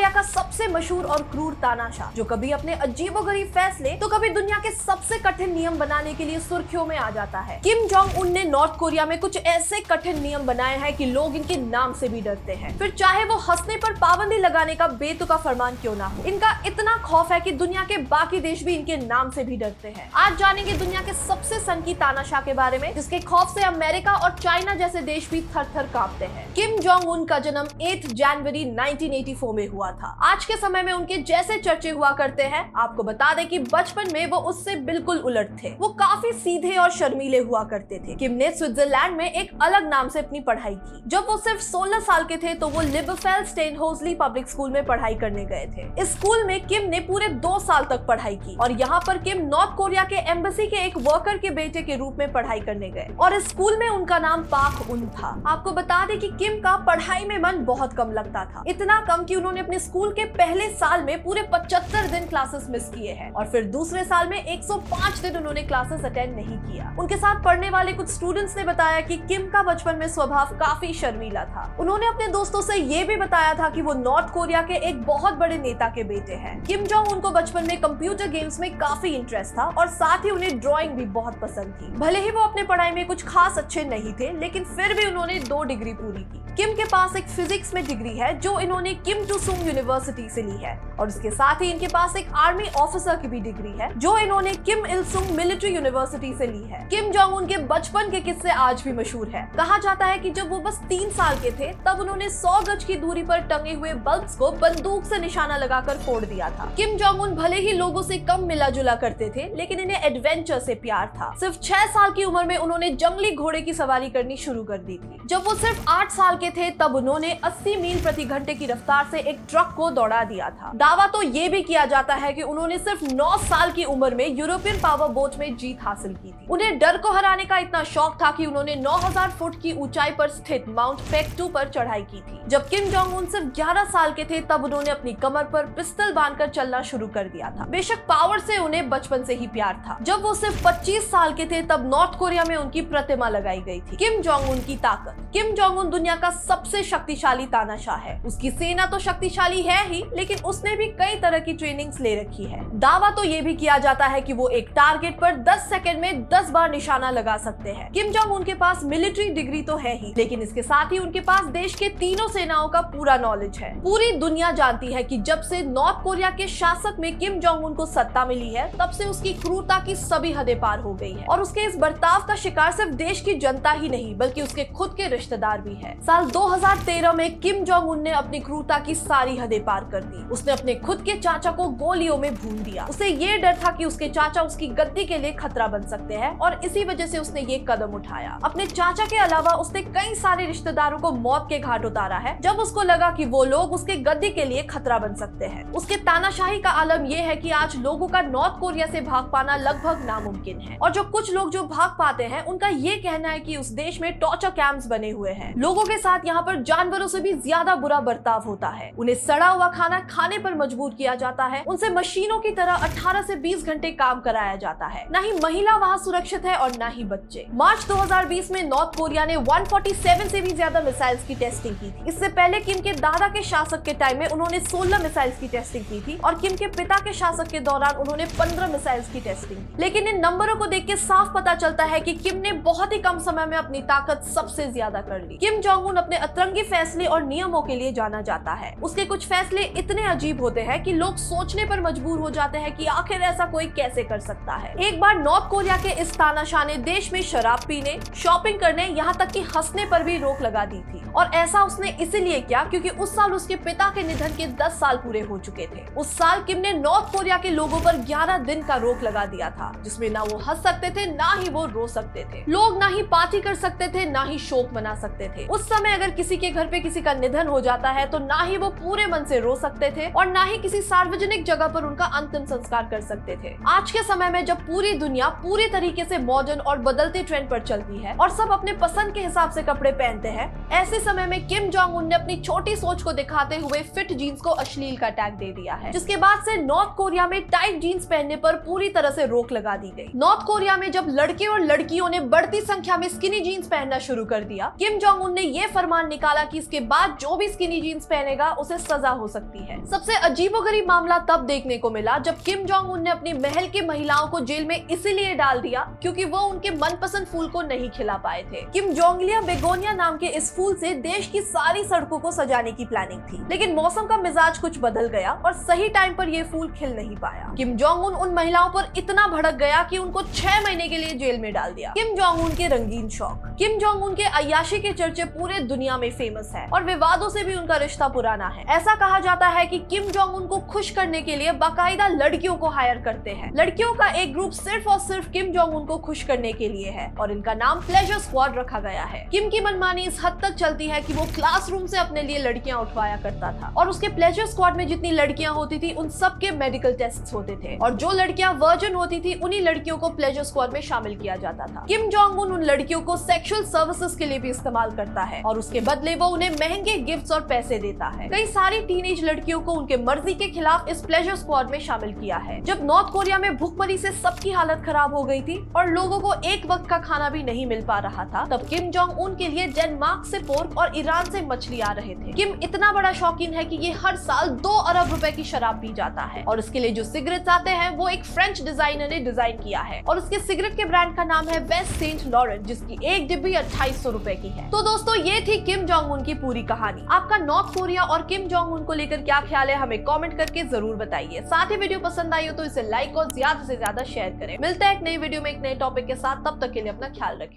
Korea का सबसे मशहूर और क्रूर तानाशाह, जो कभी अपने अजीबोगरीब फैसले तो कभी दुनिया के सबसे कठिन नियम बनाने के लिए सुर्खियों में आ जाता है। किम जोंग उन ने नॉर्थ कोरिया में कुछ ऐसे कठिन नियम बनाए हैं कि लोग इनके नाम से भी डरते हैं, फिर चाहे वो हंसने पर पाबंदी लगाने का बेतुका फरमान क्यों ना हो। इनका इतना खौफ है कि दुनिया के बाकी देश भी इनके नाम से भी डरते हैं। आज जानेंगे दुनिया के सबसे सनकी तानाशाह के बारे में, जिसके खौफ से अमेरिका और चाइना जैसे देश भी थर-थर कांपते हैं। किम जोंग उन का जन्म 8 जनवरी 1984 में हुआ था। आज के समय में उनके जैसे चर्चे हुआ करते हैं। आपको बता दें कि बचपन में वो उससे बिल्कुल उलट थे। वो काफी सीधे और शर्मीले हुआ करते थे। किम ने स्विट्जरलैंड में एक अलग नाम से अपनी पढ़ाई की। जब वो सिर्फ 16 साल के थे तो वो लिबरफेल स्टेनहोजली पब्लिक स्कूल में पढ़ाई करने गए थे। इस स्कूल में किम ने पूरे 2 साल तक पढ़ाई की और यहाँ पर किम नॉर्थ कोरिया के एम्बेसी के एक वर्कर के बेटे के रूप में पढ़ाई करने गए और इस स्कूल में उनका नाम पाक उन था। आपको बता दें कि किम का पढ़ाई में मन बहुत कम लगता था, इतना कम कि उन्होंने अपने स्कूल के पहले साल में पूरे 75 दिन क्लासेस मिस किए हैं और फिर दूसरे साल में 105 दिन उन्होंने क्लासेस अटेंड नहीं किया। उनके साथ पढ़ने वाले कुछ स्टूडेंट्स ने बताया कि किम का बचपन में स्वभाव काफी शर्मीला था। उन्होंने अपने दोस्तों से ये भी बताया था कि वो नॉर्थ कोरिया के एक बहुत बड़े नेता के बेटे हैं। किम जोंग उनको बचपन में कंप्यूटर गेम्स में काफी इंटरेस्ट था और साथ ही उन्हें ड्राइंग भी बहुत पसंद थी। भले ही वो अपने पढ़ाई में कुछ खास अच्छे नहीं थे, लेकिन फिर भी उन्होंने 2 डिग्री पूरी की। किम के पास एक फिजिक्स में डिग्री है जो इन्होंने किम टू सुंग यूनिवर्सिटी से ली है और इसके साथ ही इनके पास एक आर्मी ऑफिसर की भी डिग्री है जो इन्होंने किम इल सुंग मिलिट्री यूनिवर्सिटी से ली है। किम जोंग उन के बचपन के किस्से आज भी मशहूर है। कहा जाता है कि जब वो बस 3 साल के थे तब उन्होंने 100 गज की दूरी पर टंगे हुए बल्ब्स को बंदूक से निशाना लगाकर फोड़ दिया था। किम जोंग उन भले ही लोगों से कम मिला जुला करते थे, लेकिन इन्हें एडवेंचर से प्यार था। सिर्फ 6 साल की उम्र में उन्होंने जंगली घोड़े की सवारी करनी शुरू कर दी थी। जब वो सिर्फ 8 साल के थे तब उन्होंने 80 मील प्रति घंटे की रफ्तार से एक ट्रक को दौड़ा दिया था। दावा तो ये भी किया जाता है कि उन्होंने सिर्फ 9 साल की उम्र में यूरोपियन पावर बोट में जीत हासिल की थी। उन्हें डर को हराने का इतना शौक था कि उन्होंने 9000 फुट की ऊंचाई पर स्थित माउंट पेक्टू पर चढ़ाई की थी। जब किम जोंग उन सिर्फ 11 साल के थे तब उन्होंने अपनी कमर पर पिस्टल बांधकर चलना शुरू कर दिया था। बेशक पावर से उन्हें बचपन से ही प्यार था। जब वो सिर्फ 25 साल के थे तब नॉर्थ कोरिया में उनकी प्रतिमा लगाई गई थी। किम जोंग उन की ताकत। किम जोंग उन दुनिया का सबसे शक्तिशाली तानाशाह है। उसकी सेना तो शक्तिशाली है ही, लेकिन उसने भी कई तरह की ट्रेनिंग्स ले रखी है। दावा तो ये भी किया जाता है कि वो एक टारगेट पर 10 सेकंड में 10 बार निशाना लगा सकते हैं। किम जोंग उन के पास मिलिट्री डिग्री तो है ही, लेकिन इसके साथ ही उनके पास देश के तीनों सेनाओं का पूरा नॉलेज है। पूरी दुनिया जानती है कि जब से नॉर्थ कोरिया के शासक में किम जोंग उन को सत्ता मिली है तब से उसकी क्रूरता की सभी हदें पार हो गई है और उसके इस बर्ताव का शिकार सिर्फ देश की जनता ही नहीं बल्कि उसके खुद के रिश्तेदार भी है। साल 2013 में किम जोंग उन ने अपनी क्रूरता की सारी हदें पार कर दी। उसने अपने खुद के चाचा को गोलियों में भून दिया। उसे ये डर था कि उसके चाचा उसकी गद्दी के लिए खतरा बन सकते हैं और इसी वजह से उसने ये कदम उठाया। अपने चाचा के अलावा उसने कई सारे रिश्तेदारों को मौत के घाट उतारा है जब उसको लगा कि वो लोग उसके गद्दी के लिए खतरा बन सकते हैं। उसके तानाशाही का आलम यह है कि आज लोगों का नॉर्थ कोरिया से भाग पाना लगभग नामुमकिन है और जो कुछ लोग जो भाग पाते हैं उनका ये कहना है कि उस देश में टॉर्चर कैंप्स बने हुए हैं। लोगों के साथ यहाँ पर जानवरों से भी ज्यादा बुरा बर्ताव होता है। उन्हें सड़ा हुआ खाना खाने पर मजबूर किया जाता है। उनसे मशीनों की तरह 18 से 20 घंटे काम कराया जाता है। न ही महिला वहाँ सुरक्षित है और न ही बच्चे। मार्च 2020 में नॉर्थ कोरिया ने 147 से भी ज्यादा मिसाइल्स की टेस्टिंग की थी। इससे पहले किम के दादा के शासक के टाइम में उन्होंने 16 मिसाइल्स की टेस्टिंग की थी और किम के पिता के शासक के दौरान उन्होंने 15 मिसाइल्स की टेस्टिंग की। लेकिन इन नंबरों को देख के साफ पता चलता है कि किम ने बहुत ही कम समय में अपनी ताकत सबसे ज्यादा कर ली। किम जोंग उन अपने अतरंगी फैसले और नियमों के लिए जाना जाता है। उसके कुछ फैसले इतने अजीब होते हैं कि लोग सोचने पर मजबूर हो जाते हैं कि आखिर ऐसा कोई कैसे कर सकता है। एक बार नॉर्थ कोरिया के इस तानाशाह ने देश में शराब पीने, शॉपिंग करने, यहाँ तक कि हंसने पर भी रोक लगा दी थी और ऐसा उसने इसीलिए किया क्योंकि उस साल उसके पिता के निधन के 10 साल पूरे हो चुके थे। उस साल किम ने नॉर्थ कोरिया के लोगों पर 11 दिन का रोक लगा दिया था जिसमें ना वो हंस सकते थे ना ही वो रो सकते थे। लोग ना ही पार्टी कर सकते थे ना ही शोक मना सकते थे। उस समय अगर किसी के घर पे किसी का निधन हो जाता है तो ना ही वो पूरे मन से रो सकते थे और न ही किसी सार्वजनिक जगह पर उनका अंतिम संस्कार कर सकते थे। आज के समय में जब पूरी दुनिया पूरी तरीके से मॉडर्न और बदलते ट्रेंड पर चलती है और सब अपने पसंद के हिसाब से कपड़े पहनते हैं, ऐसे समय में किम जोंग उन ने अपनी छोटी सोच को दिखाते हुए फिट जीन्स को अश्लील का टैग दे दिया है, जिसके बाद से नॉर्थ कोरिया में टाइट जीन्स पहनने पर पूरी तरह से रोक लगा दी गई। नॉर्थ कोरिया में जब लड़के और लड़कियों ने बढ़ती संख्या में स्किनी जीन्स पहनना शुरू कर दिया, किम जोंग उन ने ये फरमान निकाला कि इसके बाद जो भी स्किनी जीन्स पहनेगा उसे सजा हो सकती है। सबसे अजीबोगरीब मामला तब देखने को मिला जब किम जोंग उन ने अपनी महल की महिलाओं को जेल में इसीलिए डाल दिया क्योंकि वो उनके मनपसंद फूल को नहीं खिला पाए थे। किम जोंगलिया बेगोनिया नाम के इस फूल से देश की सारी सड़कों को सजाने की प्लानिंग थी, लेकिन मौसम का मिजाज कुछ बदल गया और सही टाइम पर ये फूल खिल नहीं पाया। किम जोंग उन महिलाओं पर इतना भड़क गया कि उनको 6 महीने के लिए जेल में डाल दिया। किम जोंग उन के रंगीन शौक। किम जोंग उन के अय्याशी के चर्चे पूरे दुनिया में फेमस है और विवादों से भी उनका रिश्ता पुराना है। ऐसा कहा जाता है कि किम जोंग उन को खुश करने के लिए बाकायदा लड़कियों को हायर करते हैं। लड़कियों का एक ग्रुप सिर्फ और सिर्फ किम जोंग उन को खुश करने के लिए है और इनका नाम प्लेजर स्क्वाड रखा गया है। किम की मनमानी इस हद तक चलती है कि वो क्लासरूम से अपने लिए लड़कियां उठवाया करता था और उसके प्लेजर स्क्वाड में जितनी लड़कियां होती थी उन सब के मेडिकल टेस्ट होते थे और जो लड़कियां वर्जिन होती थी उन्हीं लड़कियों को प्लेजर स्क्वाड में शामिल किया जाता था। किम जोंग उन लड़कियों को सेक्सुअल सर्विसेज के लिए भी इस्तेमाल करता है और उसके बदले वो उन्हें महंगे गिफ्ट्स और पैसे देता है। कई सारी टीनेज लड़कियों को उनके मर्जी के खिलाफ इस प्लेजर स्क्वाड में शामिल किया है। जब नॉर्थ कोरिया में भूखमरी से सबकी हालत खराब हो गई थी और लोगों को एक वक्त का खाना भी नहीं मिल पा रहा था, तब किम जोंग उन के लिए डेनमार्क से पोर्क और ईरान से मछली आ रहे थे। किम इतना बड़ा शौकीन है कि ये हर साल 2 अरब रुपए की शराब पी जाता है और इसके लिए जो सिगरेट्स आते हैं वो एक फ्रेंच डिजाइनर ने डिजाइन किया है और उसके सिगरेट के ब्रांड का नाम है वेस्ट सेंट लॉरेंट, जिसकी एक डिब्बी 2800 रुपए की है। तो दोस्तों, ये थी किम जोंग उन की पूरी कहानी। आपका नॉर्थ कोरिया और किम जोंग उन को लेकर क्या ख्याल है, हमें कमेंट करके जरूर बताइए। साथ ही वीडियो पसंद आई हो तो इसे लाइक और ज्यादा से ज्यादा शेयर करें। मिलते हैं एक नई वीडियो में एक नए टॉपिक के साथ, तब तक के लिए अपना ख्याल रखें।